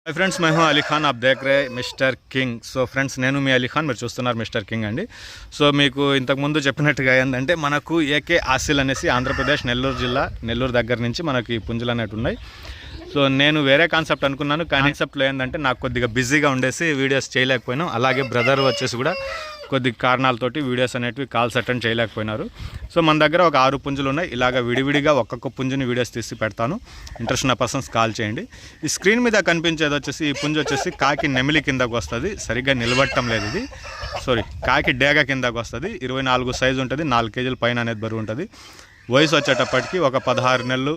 Hi friends, मैं हूं अली खान। आप देख रहे हैं मिस्टर किंग। సో ఫ్రెండ్స్, నేను మీ అలీ ఖాన్, మీరు చూస్తున్నారు మిస్టర్ కింగ్ అండి. సో మీకు ఇంతకుముందు చెప్పినట్టుగా ఏంటంటే మనకు ఏకే ఆసిల్ అనేసి ఆంధ్రప్రదేశ్ నెల్లూరు జిల్లా నెల్లూరు దగ్గర నుంచి మనకి పుంజులు అనేవి ఉన్నాయి. సో నేను వేరే కాన్సెప్ట్ అనుకున్నాను, కానీ కాన్సెప్ట్లో ఏంటంటే నాకు కొద్దిగా బిజీగా ఉండేసి వీడియోస్ చేయలేకపోయినాం. అలాగే బ్రదర్ వచ్చేసి కూడా కొద్ది కారణాలతోటి వీడియోస్ అనేటివి కాల్స్ అటెండ్ చేయలేకపోయినారు. సో మన దగ్గర ఒక 6 పుంజులు ఉన్నాయి. ఇలాగ విడివిడిగా ఒక్కొక్క పుంజుని వీడియోస్ తీసి పెడతాను. ఇంట్రెస్ట్ ఉన్న పర్సన్స్ కాల్ చేయండి. ఈ స్క్రీన్ మీద కనిపించేది వచ్చేసి ఈ పుంజు వచ్చేసి కాకి నెమిలి కిందకు వస్తుంది. సరిగ్గా నిలబట్టం లేదు ఇది. కాకి డేగ కిందకు వస్తుంది. 24 సైజు ఉంటుంది. 4 కేజీల పైన అనేది బరువు ఉంటుంది. వయసు వచ్చేటప్పటికి ఒక 16 నెలలు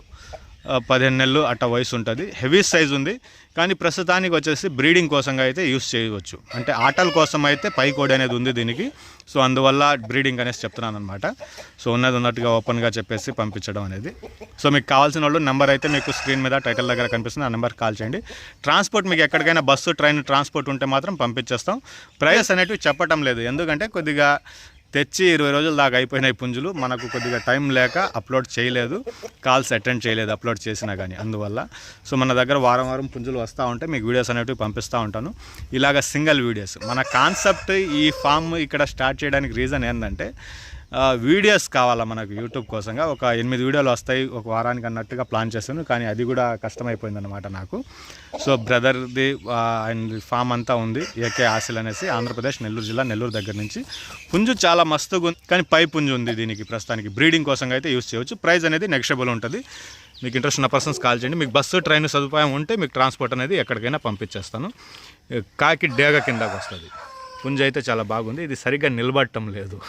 15 నెలలు అట్లా వయసు ఉంటుంది. హెవీ సైజు ఉంది, కానీ ప్రస్తుతానికి వచ్చేసి బ్రీడింగ్ కోసంగా అయితే యూస్ చేయవచ్చు. అంటే ఆటల కోసం అయితే పై కోడి అనేది ఉంది దీనికి. సో అందువల్ల బ్రీడింగ్ అనేసి చెప్తున్నాను అనమాట. సో ఉన్నట్టుగా ఓపెన్గా చెప్పేసి పంపించడం అనేది. సో మీకు కావాల్సిన వాళ్ళు నెంబర్ అయితే మీకు స్క్రీన్ మీద టైటిల్ దగ్గర కనిపిస్తుంది. ఆ నెంబర్కి కాల్ చేయండి. ట్రాన్స్పోర్ట్ మీకు ఎక్కడికైనా బస్సు ట్రైన్ ట్రాన్స్పోర్ట్ ఉంటే మాత్రం పంపించేస్తాం. ప్రైస్ అనేటివి చెప్పటం లేదు, ఎందుకంటే కొద్దిగా తెచ్చి 20 రోజుల దాకా అయిపోయినాయి పుంజులు. మనకు కొద్దిగా టైం లేక అప్లోడ్ చేయలేదు, కాల్స్ అటెండ్ చేయలేదు అప్లోడ్ చేసినా కానీ. అందువల్ల సో మన దగ్గర వారం పుంజులు వస్తూ ఉంటే మీకు వీడియోస్ అనేవి పంపిస్తూ ఉంటాను. ఇలాగ సింగిల్ వీడియోస్. మన కాన్సెప్ట్ ఈ ఫామ్ ఇక్కడ స్టార్ట్ చేయడానికి రీజన్ ఏంటంటే వీడియోస్ కావాలా మనకు యూట్యూబ్ కోసంగా. ఒక 8 వీడియోలు వస్తాయి ఒక వారానికి అన్నట్టుగా ప్లాన్ చేశాను, కానీ అది కూడా కష్టమైపోయిందన్నమాట నాకు. సో బ్రదర్ది అండ్ ఫామ్ అంతా ఉంది, ఏకే ఆసిల్ అనేసి, ఆంధ్రప్రదేశ్ నెల్లూరు జిల్లా నెల్లూరు దగ్గర నుంచి. పుంజు చాలా మస్తుగా ఉంది, కానీ పై పుంజు ఉంది దీనికి. ప్రస్తుతానికి బ్రీడింగ్ కోసంగా అయితే యూస్ చేయవచ్చు. ప్రైస్ అనేది నెగోషియబుల్ ఉంటుంది. మీకు ఇంట్రెస్ట్ ఉన్న పర్సన్స్ కాల్ చేయండి. మీకు బస్సు ట్రైన్ సదుపాయం ఉంటే మీకు ట్రాన్స్పోర్ట్ అనేది ఎక్కడికైనా పంపించేస్తాను. కాకి డేగ కిందకు వస్తుంది. పుంజు అయితే చాలా బాగుంది. ఇది సరిగ్గా నిలబడటం లేదు.